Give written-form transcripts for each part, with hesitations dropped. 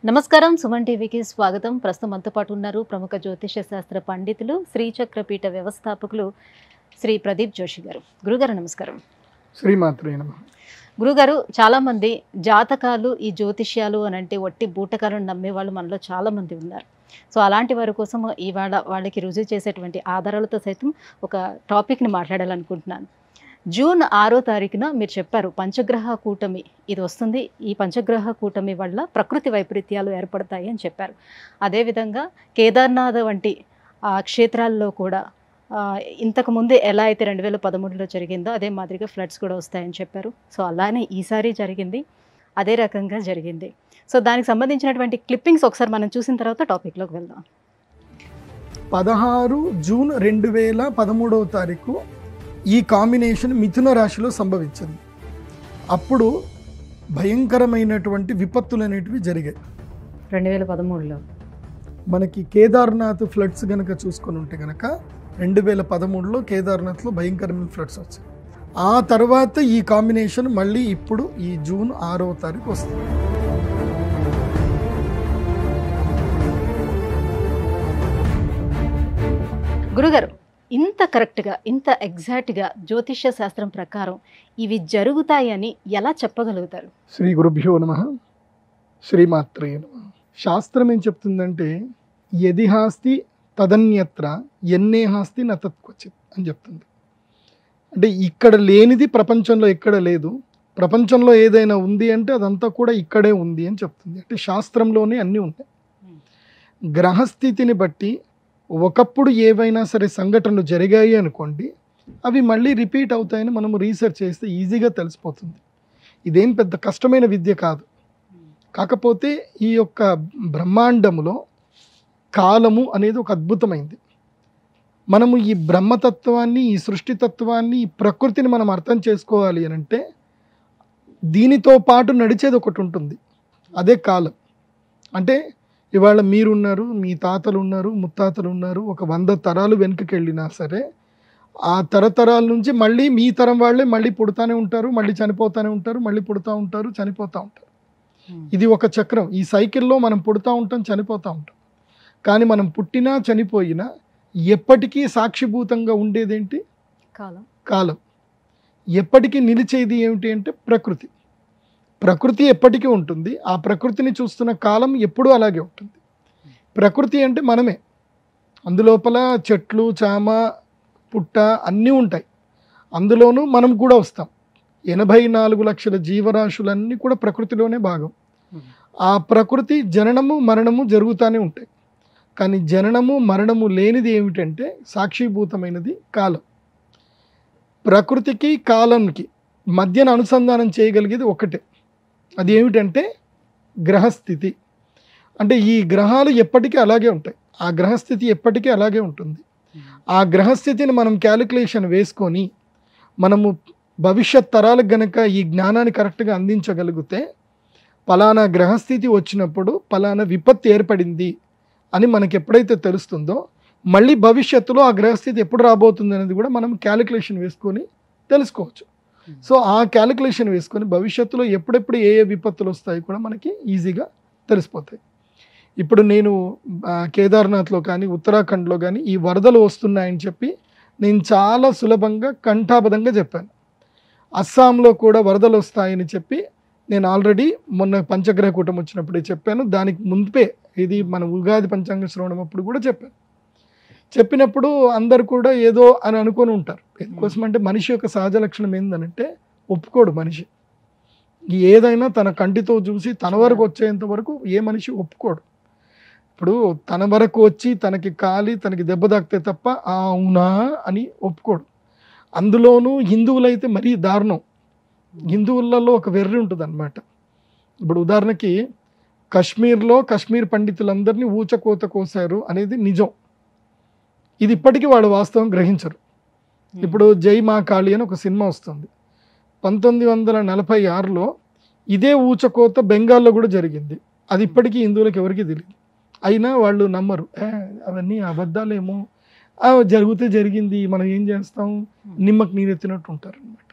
నమస్కారం, సుమన్ టీవీకి స్వాగతం. ప్రస్తుతం మనతో పాటు ఉన్నారు ప్రముఖ జ్యోతిష శాస్త్ర పండితులు, శ్రీచక్రపీఠ వ్యవస్థాపకులు శ్రీ ప్రదీప్ జోషి గారు. గురుగారు నమస్కారం. శ్రీమాత్రే నమః. గురుగారు, చాలామంది జాతకాలు, ఈ జ్యోతిష్యాలు అని అంటే వట్టి బూటకాలను నమ్మే వాళ్ళు మనలో చాలామంది ఉన్నారు. సో అలాంటి వారి కోసం ఇవాళ వాళ్ళకి రుజువు చేసేటువంటి ఆధారాలతో సైతం ఒక టాపిక్ని మాట్లాడాలనుకుంటున్నాను. జూన్ 6వ తారీఖున మీరు చెప్పారు పంచగ్రహ కూటమి ఇది వస్తుంది, ఈ పంచగ్రహ కూటమి వల్ల ప్రకృతి వైపరీత్యాలు ఏర్పడతాయి అని చెప్పారు. అదేవిధంగా కేదార్నాథ్ వంటి క్షేత్రాల్లో కూడా ఇంతకుముందే ఎలా అయితే 2013లో జరిగిందో అదే మాదిరిగా ఫ్లడ్స్ కూడా వస్తాయని చెప్పారు. సో అలానే ఈసారి జరిగింది, అదే రకంగా జరిగింది. సో దానికి సంబంధించినటువంటి క్లిప్పింగ్స్ ఒకసారి మనం చూసిన తర్వాత టాపిక్లోకి వెళ్దాం. 16 జూన్ 2013వ తారీఖు ఈ కాంబినేషన్ మిథున రాశిలో సంభవించింది. అప్పుడు భయంకరమైనటువంటి విపత్తులు అనేటివి జరిగాయి. 2013లో మనకి కేదార్నాథ్ ఫ్లడ్స్ కనుక చూసుకొని ఉంటే కనుక 2013లో కేదార్నాథ్లో భయంకరమైన ఫ్లడ్స్ వచ్చాయి. ఆ తర్వాత ఈ కాంబినేషన్ మళ్ళీ ఇప్పుడు ఈ జూన్ 6వ తారీఖు వస్తుంది. గురుగారు, ఇంత కరెక్ట్గా, ఇంత ఎగ్జాక్ట్గా జ్యోతిష్య శాస్త్రం ప్రకారం ఇవి జరుగుతాయని ఎలా చెప్పగలుగుతారు? శ్రీ గురుభ్యో నమః. శ్రీమాత్రే నమః. శాస్త్రం ఏం చెప్తుందంటే యదిహాస్తి తదన్యత్ర ఎన్నేహాస్తి న తత్క్వచిత్ అని చెప్తుంది. అంటే ఇక్కడ లేనిది ప్రపంచంలో ఎక్కడ లేదు, ప్రపంచంలో ఏదైనా ఉంది అంటే అదంతా కూడా ఇక్కడే ఉంది అని చెప్తుంది. అంటే శాస్త్రంలోనే అన్నీ ఉంటాయి. గ్రహస్థితిని బట్టి ఒకప్పుడు ఏవైనా సరే సంఘటనలు జరిగాయి అనుకోండి, అవి మళ్ళీ రిపీట్ అవుతాయని మనము రీసెర్చ్ చేస్తే ఈజీగా తెలిసిపోతుంది. ఇదేం పెద్ద కష్టమైన విద్య కాదు. కాకపోతే ఈ యొక్క బ్రహ్మాండములో కాలము అనేది ఒక అద్భుతమైంది. మనము ఈ బ్రహ్మతత్వాన్ని, ఈ సృష్టితత్వాన్ని, ఈ ప్రకృతిని మనం అర్థం చేసుకోవాలి అని అంటే దీనితో పాటు నడిచేది ఒకటి ఉంటుంది, అదే కాలం. అంటే ఇవాళ మీరున్నారు, మీ తాతలు ఉన్నారు, ముత్తాతలు ఉన్నారు, ఒక 100 తరాలు వెనుకకి వెళ్ళినా సరే ఆ తరతరాల నుంచి మళ్ళీ మీ తరం వాళ్ళే మళ్ళీ పుడతానే ఉంటారు, మళ్ళీ చనిపోతూనే ఉంటారు, మళ్ళీ పుడతా ఉంటారు, చనిపోతూ ఉంటారు. ఇది ఒక చక్రం. ఈ సైకిల్లో మనం పుడతా ఉంటాం, చనిపోతూ ఉంటాం. కానీ మనం పుట్టినా చనిపోయినా ఎప్పటికీ సాక్షిభూతంగా ఉండేదేంటి? కాలం. కాలం. ఎప్పటికీ నిలిచేది ఏమిటి అంటే ప్రకృతి. ప్రకృతి ఎప్పటికీ ఉంటుంది. ఆ ప్రకృతిని చూస్తున్న కాలం ఎప్పుడూ అలాగే ఉంటుంది. ప్రకృతి అంటే మనమే. అందులోపల చెట్లు, చామ, పుట్ట అన్నీ ఉంటాయి. అందులోనూ మనం కూడా వస్తాం. 84 లక్షల జీవరాశులన్నీ కూడా ప్రకృతిలోనే భాగం. ఆ ప్రకృతి జననము మరణము జరుగుతూనే ఉంటాయి. కానీ జననము మరణము లేనిది ఏమిటంటే సాక్షిభూతమైనది కాలం. ప్రకృతికి కాలానికి మధ్యన అనుసంధానం చేయగలిగేది ఒకటే, అది ఏమిటంటే గ్రహస్థితి. అంటే ఈ గ్రహాలు ఎప్పటికీ అలాగే ఉంటాయి, ఆ గ్రహస్థితి ఎప్పటికీ అలాగే ఉంటుంది. ఆ గ్రహస్థితిని మనం క్యాలిక్యులేషన్ వేసుకొని మనము భవిష్యత్ తరాలకు గనక ఈ జ్ఞానాన్ని కరెక్ట్గా అందించగలిగితే పలానా గ్రహస్థితి వచ్చినప్పుడు పలానా విపత్తు ఏర్పడింది అని మనకి ఎప్పుడైతే తెలుస్తుందో మళ్ళీ భవిష్యత్తులో ఆ గ్రహస్థితి ఎప్పుడు రాబోతుంది అనేది కూడా మనం క్యాలిక్యులేషన్ వేసుకొని తెలుసుకోవచ్చు. సో ఆ క్యాలిక్యులేషన్ వేసుకొని భవిష్యత్తులో ఎప్పుడెప్పుడు ఏ ఏ విపత్తులు వస్తాయి కూడా మనకి ఈజీగా తెలిసిపోతాయి. ఇప్పుడు నేను కేదార్నాథ్లో కానీ ఉత్తరాఖండ్లో కానీ ఈ వరదలు వస్తున్నాయని చెప్పి నేను చాలా సులభంగా కంఠాబద్ధంగా చెప్పాను. అస్సాంలో కూడా వరదలు వస్తాయని చెప్పి నేను ఆల్రెడీ మొన్న పంచగ్రహ కూటమి వచ్చినప్పుడే చెప్పాను. దానికి ముందే ఇది మన ఉగాది పంచాంగ శ్రవణం అప్పుడు కూడా చెప్పాను. చెప్పినప్పుడు అందరు కూడా ఏదో అని అనుకొని ఉంటారు. ఎందుకోసం అంటే మనిషి యొక్క సహజ లక్షణం ఏంటంటే ఒప్పుకోడు మనిషి. ఏదైనా తన కంటితో చూసి తన వరకు వచ్చేంత వరకు ఏ మనిషి ఒప్పుకోడు. ఇప్పుడు తన వరకు వచ్చి తనకి కాలి తనకి దెబ్బ తాకితే తప్ప అవునా అని ఒప్పుకోడు. అందులోనూ హిందువులైతే మరీ దారుణం. హిందువులలో ఒక వెర్రి ఉంటుంది అన్నమాట. ఇప్పుడు ఉదాహరణకి కాశ్మీర్లో కాశ్మీర్ పండితులందరినీ ఊచకోత కోసారు అనేది నిజం. ఇది ఇప్పటికీ వాళ్ళు వాస్తవం గ్రహించరు. ఇప్పుడు జై మా కాళీ అని ఒక సినిమా వస్తుంది. 1946లో ఇదే ఊచకోత బెంగాల్లో కూడా జరిగింది. అది ఇప్పటికీ హిందువులకు ఎవరికి తెలియదు. అయినా వాళ్ళు నమ్మరు. అవన్నీ అబద్ధాలేమో, జరిగితే జరిగింది, మనం ఏం చేస్తాం, నిమ్మకు నీరెత్తినట్టు ఉంటారు అనమాట.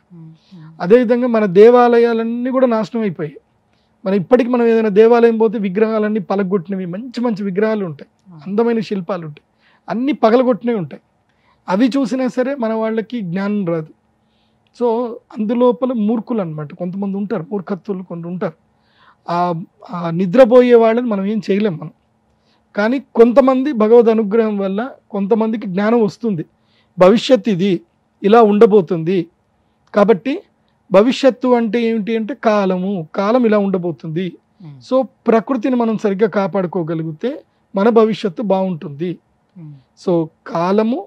అదేవిధంగా మన దేవాలయాలన్నీ కూడా నాశనం అయిపోయాయి. ఇప్పటికి మనం ఏదైనా దేవాలయం పోతే విగ్రహాలన్నీ పలగొట్టినవి, మంచి మంచి విగ్రహాలు ఉంటాయి, అందమైన శిల్పాలు ఉంటాయి, అన్నీ పగలగొట్టినవి ఉంటాయి. అవి చూసినా సరే మన వాళ్ళకి జ్ఞానం రాదు. సో అందులోపల మూర్ఖులు అనమాట కొంతమంది ఉంటారు, మూర్ఖత్వులు కొంత ఉంటారు. ఆ నిద్రపోయే వాళ్ళని మనం ఏం చేయలేం మనం. కానీ కొంతమంది భగవద్ అనుగ్రహం వల్ల కొంతమందికి జ్ఞానం వస్తుంది. భవిష్యత్తు ఇది ఇలా ఉండబోతుంది, కాబట్టి భవిష్యత్తు అంటే ఏమిటి అంటే కాలం ఇలా ఉండబోతుంది. సో ప్రకృతిని మనం సరిగ్గా కాపాడుకోగలిగితే మన భవిష్యత్తు బాగుంటుంది. సో కాలము,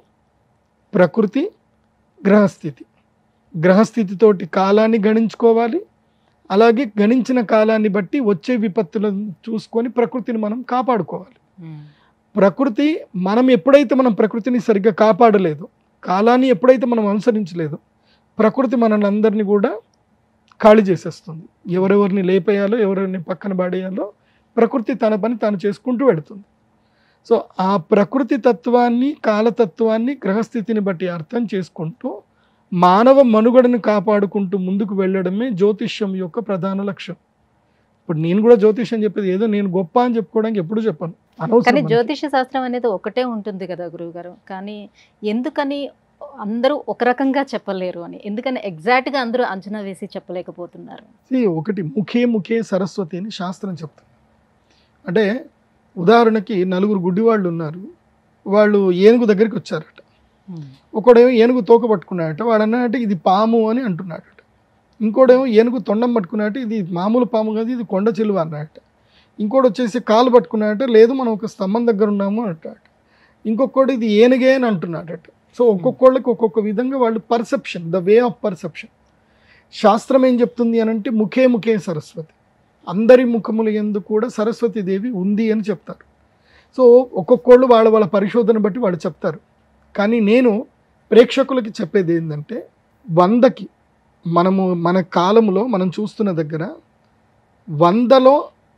ప్రకృతి, గ్రహస్థితితోటి కాలాన్ని గణించుకోవాలి. అలాగే గణించిన కాలాన్ని బట్టి వచ్చే విపత్తులను చూసుకొని ప్రకృతిని మనం కాపాడుకోవాలి. ప్రకృతి మనం ఎప్పుడైతే మనం ప్రకృతిని సరిగ్గా కాపాడలేదో, కాలాన్ని ఎప్పుడైతే మనం అనుసరించలేదో, ప్రకృతి మనల్ని అందరినీ కూడా ఖాళీ చేసేస్తుంది. ఎవరెవరిని లేపేయాలో, ఎవరెవరిని పక్కన పడేయాలో ప్రకృతి తన పని తాను చేసుకుంటూ వెళుతుంది. సో ఆ ప్రకృతి తత్వాన్ని, కాలతత్వాన్ని, గ్రహస్థితిని బట్టి అర్థం చేసుకుంటూ మానవ మనుగడను కాపాడుకుంటూ ముందుకు వెళ్ళడమే జ్యోతిష్యం యొక్క ప్రధాన లక్ష్యం. ఇప్పుడు నేను కూడా జ్యోతిష్యం చెప్పేది ఏదో నేను గొప్ప అని చెప్పుకోవడానికి ఎప్పుడు చెప్పాను. కానీ జ్యోతిష శాస్త్రం అనేది ఒకటే ఉంటుంది కదా గురువు గారు. కానీ ఎందుకని అందరూ ఒక రకంగా చెప్పలేరు అని, ఎందుకని ఎగ్జాక్ట్గా అందరూ అంచనా వేసి చెప్పలేకపోతున్నారు? ఒకటి ముఖే సరస్వతి అని శాస్త్రం చెప్తుంది. అంటే ఉదాహరణకి 4 గుడ్డివాళ్ళు ఉన్నారు, వాళ్ళు ఏనుగు దగ్గరికి వచ్చారట. ఒకడేమో ఏనుగు తోక పట్టుకున్నాడట, వాడు అన్నాడట ఇది పాము అని అంటున్నాడట. ఇంకోడేమో ఏనుగు తొండం పట్టుకున్నాడట, ఇది మామూలు పాము కాదు, ఇది కొండ చిలువ అన్నాడట. ఇంకోటి వచ్చేసి కాలు పట్టుకున్నాడట, లేదు మనం ఒక స్తంభం దగ్గర ఉన్నాము అంటాడట. ఇంకొకటి ఇది ఏనుగే అని అంటున్నాడట. సో ఒక్కొక్కళ్ళకి ఒక్కొక్క విధంగా వాళ్ళు perception, the way of perception. శాస్త్రం ఏం చెప్తుంది అని అంటే ముఖే సరస్వతి, అందరి ముఖములు యందు కూడా సరస్వతీదేవి ఉంది అని చెప్తారు. సో ఒక్కొక్కళ్ళు వాళ్ళ పరిశోధన బట్టి వాళ్ళు చెప్తారు. కానీ నేను ప్రేక్షకులకి చెప్పేది ఏంటంటే 100కి మన కాలంలో మనం చూస్తున్న దగ్గర 100లో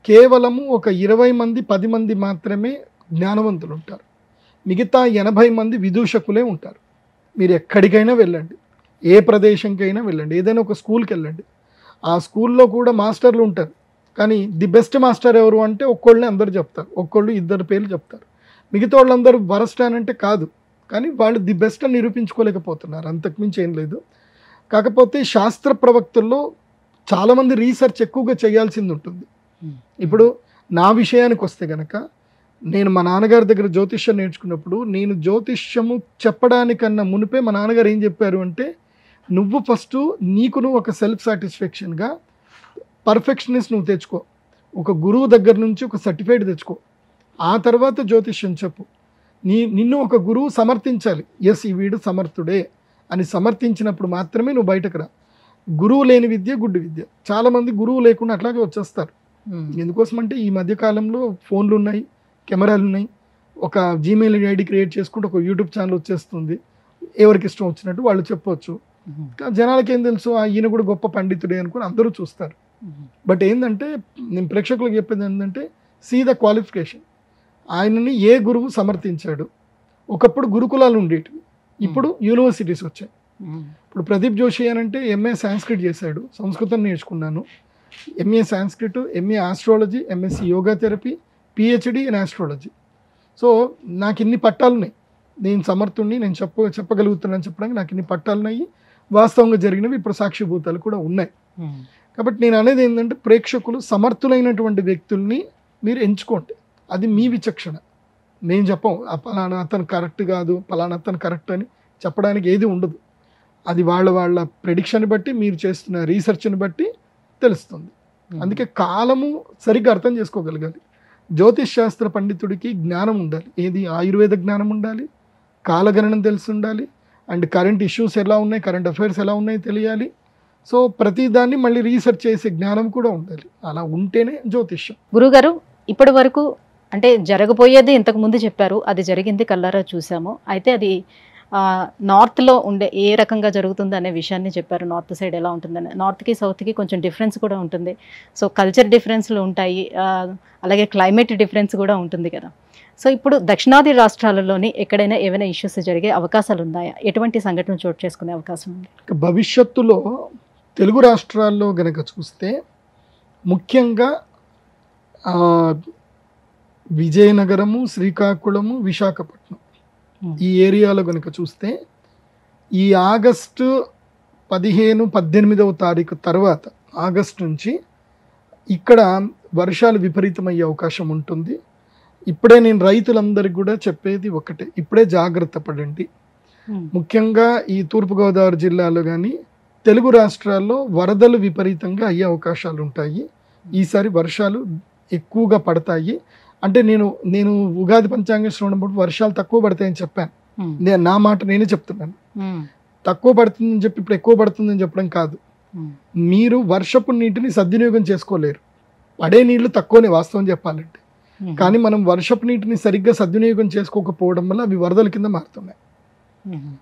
కేవలము ఒక 20 మంది 10 మంది మాత్రమే జ్ఞానవంతులు ఉంటారు. మిగతా 80 మంది విదూషకులే ఉంటారు. మీరు ఎక్కడికైనా వెళ్ళండి, ఏ ప్రదేశంకైనా వెళ్ళండి, ఏదైనా ఒక స్కూల్కి వెళ్ళండి, ఆ స్కూల్లో కూడా మాస్టర్లు ఉంటారు. కానీ ది బెస్ట్ మాస్టర్ ఎవరు అంటే ఒక్కళ్ళే అందరూ చెప్తారు, ఒక్కళ్ళు 2 పేర్లు చెప్తారు. మిగతా వాళ్ళందరూ వరస్ట్ అని అంటే కాదు, కానీ వాళ్ళు ది బెస్ట్ అని నిరూపించుకోలేకపోతున్నారు, అంతకుమించి ఏం లేదు. కాకపోతే శాస్త్ర ప్రవక్తల్లో చాలామంది రీసెర్చ్ ఎక్కువగా చేయాల్సింది ఉంటుంది. ఇప్పుడు నా విషయానికి వస్తే కనుక, నేను మా నాన్నగారి దగ్గర జ్యోతిష్యం నేర్చుకున్నప్పుడు, నేను జ్యోతిష్యము చెప్పడానికన్నా మునిపే మా నాన్నగారు ఏం చెప్పారు అంటే, నువ్వు ఫస్ట్ నువ్వు ఒక సెల్ఫ్ సాటిస్ఫాక్షన్గా పర్ఫెక్షనిస్ట్ నువ్వు తెచ్చుకో, ఒక గురువు దగ్గర నుంచి ఒక సర్టిఫికేట్ తెచ్చుకో, ఆ తర్వాత జ్యోతిష్యం చెప్పు. నిన్ను ఒక గురువు సమర్థించాలి, ఎస్ ఈ వీడు సమర్థుడే అని సమర్థించినప్పుడు మాత్రమే నువ్వు బయటకు రా. గురువు లేని విద్య గుడ్డి విద్య. చాలామంది గురువు లేకుండా అట్లాగే వచ్చేస్తారు. ఎందుకోసం అంటే ఈ మధ్యకాలంలో ఫోన్లు ఉన్నాయి, కెమెరాలు ఉన్నాయి, ఒక జీమెయిల్ ఐడి క్రియేట్ చేసుకుంటే ఒక యూట్యూబ్ ఛానల్ వచ్చేస్తుంది, ఎవరికి ఇష్టం వచ్చినట్టు వాళ్ళు చెప్పవచ్చు. జనాలకి ఏం తెలుసు, ఈయన కూడా గొప్ప పండితుడే అనుకుని అందరూ చూస్తారు. బట్ ఏంటంటే నేను ప్రేక్షకులకు చెప్పేది ఏంటంటే, సీ ద క్వాలిఫికేషన్. ఆయనని ఏ గురువు సమర్థించాడు. ఒకప్పుడు గురుకులాలు ఉండేటివి, ఇప్పుడు యూనివర్సిటీస్ వచ్చాయి. ఇప్పుడు ప్రదీప్ జోషి అని అంటే ఎంఏ సాంస్క్రిట్ చేశాడు, సంస్కృతం నేర్చుకున్నాను, MA Sanskrit, MA astrology, MSc yoga therapy, PhD in astrology. So నాకు ఇన్ని పట్టాలు ఉన్నాయి, నేను సమర్థుడిని, నేను చెప్పగలుగుతున్నాను చెప్పడానికి నాకు ఇన్ని పట్టాలు ఉన్నాయి. వాస్తవంగా జరిగినవి ఇప్పుడు సాక్షిభూతాలు కూడా ఉన్నాయి. కాబట్టి నేను అనేది ఏంటంటే, ప్రేక్షకులు సమర్థులైనటువంటి వ్యక్తుల్ని మీరు ఎంచుకోండి, అది మీ విచక్షణ. నేను చెప్పం పలానా అతను కరెక్ట్ కాదు, పలానా అతను కరెక్ట్ అని చెప్పడానికి ఏది ఉండదు. అది వాళ్ళ ప్రెడిక్షన్ బట్టి, మీరు చేస్తున్న రీసెర్చ్ని బట్టి తెలుస్తుంది. అందుకే కాలము సరిగ్గా అర్థం చేసుకోగలగాలి. జ్యోతిష్ శాస్త్ర పండితుడికి జ్ఞానం ఉండాలి. ఏది ఆయుర్వేద జ్ఞానం ఉండాలి, కాలగణనం తెలిసి ఉండాలి, అండ్ కరెంట్ ఇష్యూస్ ఎలా ఉన్నాయి, కరెంట్ అఫైర్స్ ఎలా ఉన్నాయి తెలియాలి. సో ప్రతిదాన్ని మళ్ళీ రీసెర్చ్ చేసే జ్ఞానం కూడా ఉండాలి. అలా ఉంటేనే జ్యోతిష్యం. గురుగారు, ఇప్పటి వరకు అంటే జరగబోయేది ఇంతకు ముందు చెప్పారు, అది జరిగింది, కల్లారా చూసాము. అయితే అది నార్త్లో ఉండే ఏ రకంగా జరుగుతుంది అనే విషయాన్ని చెప్పారు. నార్త్ సైడ్ ఎలా ఉంటుందని, నార్త్కి సౌత్కి కొంచెం డిఫరెన్స్ కూడా ఉంటుంది. సో కల్చర్ డిఫరెన్స్లు ఉంటాయి, అలాగే క్లైమేట్ డిఫరెన్స్ కూడా ఉంటుంది కదా. సో ఇప్పుడు దక్షిణాది రాష్ట్రాలలోని ఎక్కడైనా ఏమైనా ఇష్యూస్ జరిగే అవకాశాలు ఉన్నాయా? ఎటువంటి సంఘటనలు చోటు చేసుకునే అవకాశం ఉంది? భవిష్యత్తులో తెలుగు రాష్ట్రాల్లో గనక చూస్తే ముఖ్యంగా ఆ, విజయనగరము, శ్రీకాకుళము, విశాఖపట్నం ఈ ఏరియాలో కనుక చూస్తే ఈ ఆగస్టు 15-18వ తారీఖు తర్వాత ఆగస్టు నుంచి ఇక్కడ వర్షాలు విపరీతమయ్యే అవకాశం ఉంటుంది. ఇప్పుడే నేను రైతులందరికీ కూడా చెప్పేది ఒకటే, ఇప్పుడే జాగ్రత్త పడండి. ముఖ్యంగా ఈ తూర్పుగోదావరి జిల్లాలో కానీ తెలుగు రాష్ట్రాల్లో వరదలు విపరీతంగా అయ్యే అవకాశాలు ఉంటాయి. ఈసారి వర్షాలు ఎక్కువగా పడతాయి. అంటే నేను ఉగాది పంచాంగ శ్రవణప్పుడు వర్షాలు తక్కువ పడతాయని చెప్పాను. నా మాట నేనే చెప్తున్నాను. తక్కువ పడుతుందని చెప్పి ఇప్పుడు ఎక్కువ పడుతుందని చెప్పడం కాదు. మీరు వర్షపు నీటిని సద్వినియోగం చేసుకోలేరు. పడే నీళ్లు తక్కువనే వాస్తవం చెప్పాలంటే. కానీ మనం వర్షపు నీటిని సరిగ్గా సద్వినియోగం చేసుకోకపోవడం వల్ల అవి వరదల కింద మారుతున్నాయి.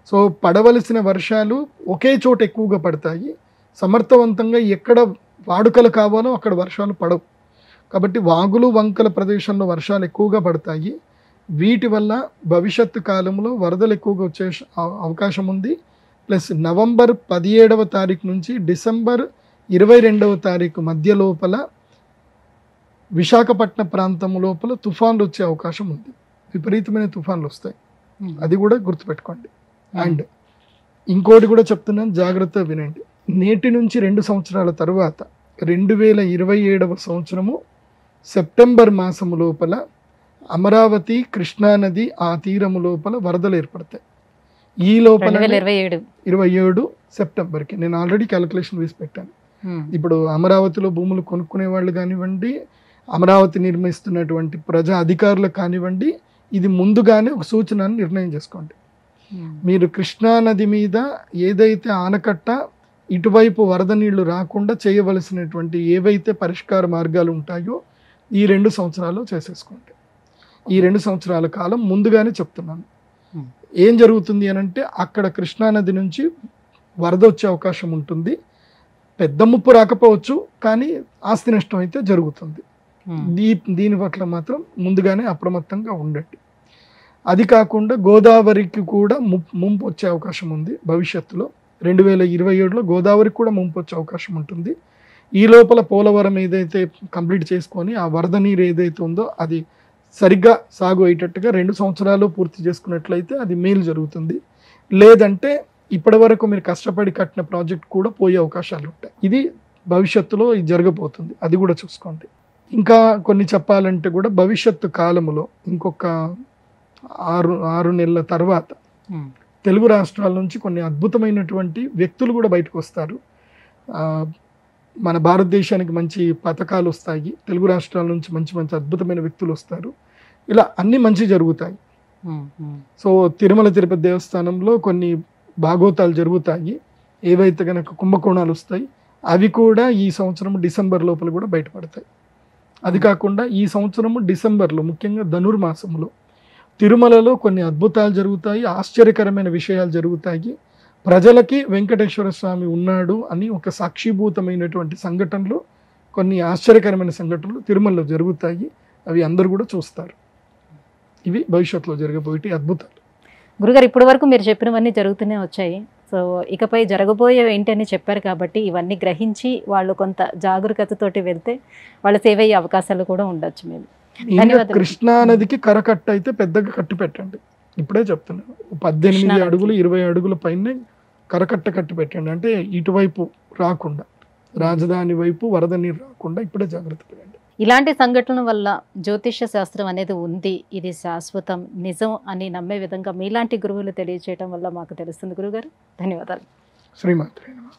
సో పడవలసిన వర్షాలు ఒకే చోట ఎక్కువగా పడతాయి. సమర్థవంతంగా ఎక్కడ వాడుకలు కావాలో అక్కడ వర్షాలు పడవు. కాబట్టి వాగులు వంకల ప్రదేశంలో వర్షాలు ఎక్కువగా పడతాయి. వీటి వల్ల భవిష్యత్తు కాలంలో వరదలు ఎక్కువగా వచ్చే అవకాశం ఉంది. ప్లస్ నవంబర్ 17వ తారీఖు నుంచి డిసెంబర్ 22వ తారీఖు మధ్య లోపల విశాఖపట్నం ప్రాంతం లోపల తుఫాన్లు వచ్చే అవకాశం ఉంది. విపరీతమైన తుఫాన్లు వస్తాయి, అది కూడా గుర్తుపెట్టుకోండి. అండ్ ఇంకోటి కూడా చెప్తున్నాను, జాగ్రత్తగా వినండి. నేటి నుంచి 2 సంవత్సరాల తర్వాత 2027వ సంవత్సరము సెప్టెంబర్ మాసము లోపల అమరావతి కృష్ణానది ఆ తీరము లోపల వరదలు ఏర్పడతాయి. ఈ లోపల 27 సెప్టెంబర్కి నేను ఆల్రెడీ క్యాలిక్యులేషన్ వేసి పెట్టాను. ఇప్పుడు అమరావతిలో భూములు కొనుక్కునే వాళ్ళు కానివ్వండి, అమరావతి నిర్మిస్తున్నటువంటి ప్రజా అధికారులకు కానివ్వండి, ఇది ముందుగానే ఒక సూచనను నిర్ణయం చేసుకోండి. మీరు కృష్ణానది మీద ఏదైతే ఆనకట్ట ఇటువైపు వరద నీళ్లు రాకుండా చేయవలసినటువంటి ఏవైతే పరిష్కార మార్గాలు ఉంటాయో ఈ 2 సంవత్సరాలు చేసేసుకోండి. ఈ 2 సంవత్సరాల కాలం ముందుగానే చెప్తున్నాను. ఏం జరుగుతుంది అని అంటే అక్కడ కృష్ణానది నుంచి వరద వచ్చే అవకాశం ఉంటుంది. పెద్ద ముప్పు రాకపోవచ్చు, కానీ ఆస్తి నష్టం అయితే జరుగుతుంది. దీని పట్ల మాత్రం ముందుగానే అప్రమత్తంగా ఉండండి. అది కాకుండా గోదావరికి కూడా ముంపు వచ్చే అవకాశం ఉంది. భవిష్యత్తులో 2027లో గోదావరికి కూడా ముంపు వచ్చే అవకాశం ఉంటుంది. ఈ లోపల పోలవరం ఏదైతే కంప్లీట్ చేసుకొని ఆ వరద నీరు ఏదైతే ఉందో అది సరిగ్గా సాగు అయ్యేటట్టుగా 2 సంవత్సరాలు పూర్తి చేసుకున్నట్లయితే అది మేలు జరుగుతుంది. లేదంటే ఇప్పటి వరకు మీరు కష్టపడి కట్టిన ప్రాజెక్ట్ కూడా పోయే అవకాశాలు ఉంటాయి. ఇది భవిష్యత్తులో ఇది జరగబోతుంది, అది కూడా చూసుకోండి. ఇంకా కొన్ని చెప్పాలంటే కూడా భవిష్యత్తు కాలంలో ఇంకొక 6 నెలల తర్వాత తెలుగు రాష్ట్రాల నుంచి కొన్ని అద్భుతమైనటువంటి వ్యక్తులు కూడా బయటకు వస్తారు. మన భారతదేశానికి మంచి పథకాలు వస్తాయి. తెలుగు రాష్ట్రాల నుంచి మంచి మంచి అద్భుతమైన వ్యక్తులు వస్తారు. ఇలా అన్ని మంచి జరుగుతాయి. సో తిరుమల తిరుపతి దేవస్థానంలో కొన్ని భాగోతాలు జరుగుతాయి. ఏవైతే కనుక కుంభకోణాలు వస్తాయి అవి కూడా ఈ సంవత్సరం డిసెంబర్ లోపల కూడా బయటపడతాయి. అది కాకుండా ఈ సంవత్సరము డిసెంబర్లో ముఖ్యంగా ధనుర్మాసంలో తిరుమలలో కొన్ని అద్భుతాలు జరుగుతాయి, ఆశ్చర్యకరమైన విషయాలు జరుగుతాయి. ప్రజలకి వెంకటేశ్వర స్వామి ఉన్నాడు అని ఒక సాక్షిభూతమైనటువంటి సంఘటనలు, కొన్ని ఆశ్చర్యకరమైన సంఘటనలు తిరుమలలో జరుగుతాయి. అవి అందరూ కూడా చూస్తారు. ఇవి భవిష్యత్తులో జరగబోయే అద్భుతాలు. గురుగారు, ఇప్పటి వరకు మీరు చెప్పినవన్నీ జరుగుతూనే వచ్చాయి. సో ఇకపై జరగబోయే ఏంటి అని చెప్పారు కాబట్టి ఇవన్నీ గ్రహించి వాళ్ళు కొంత జాగరూకతతోటి వెళ్తే వాళ్ళ సేవ అయ్యే అవకాశాలు కూడా ఉండొచ్చు. మేము కృష్ణా నదికి కరకట్ట అయితే పెద్దగా కట్టి పెట్టండి. ఇప్పుడే చెప్తున్నాను, 18 అడుగులు 20 అడుగుల పైన కరకట్ట కట్టి పెట్టండి. అంటే ఇటువైపు రాకుండా, రాజధాని వైపు వరద నీరు రాకుండా ఇప్పుడే జాగ్రత్త పడండి. ఇలాంటి సంఘటనల వల్ల జ్యోతిష్య శాస్త్రం అనేది ఉంది, ఇది శాశ్వతం, నిజం అని నమ్మే విధంగా మీలాంటి గురువులు తెలియజేయడం వల్ల మాకు తెలుస్తుంది. గురుగారు, ధన్యవాదాలు. శ్రీమాత్రే నమః.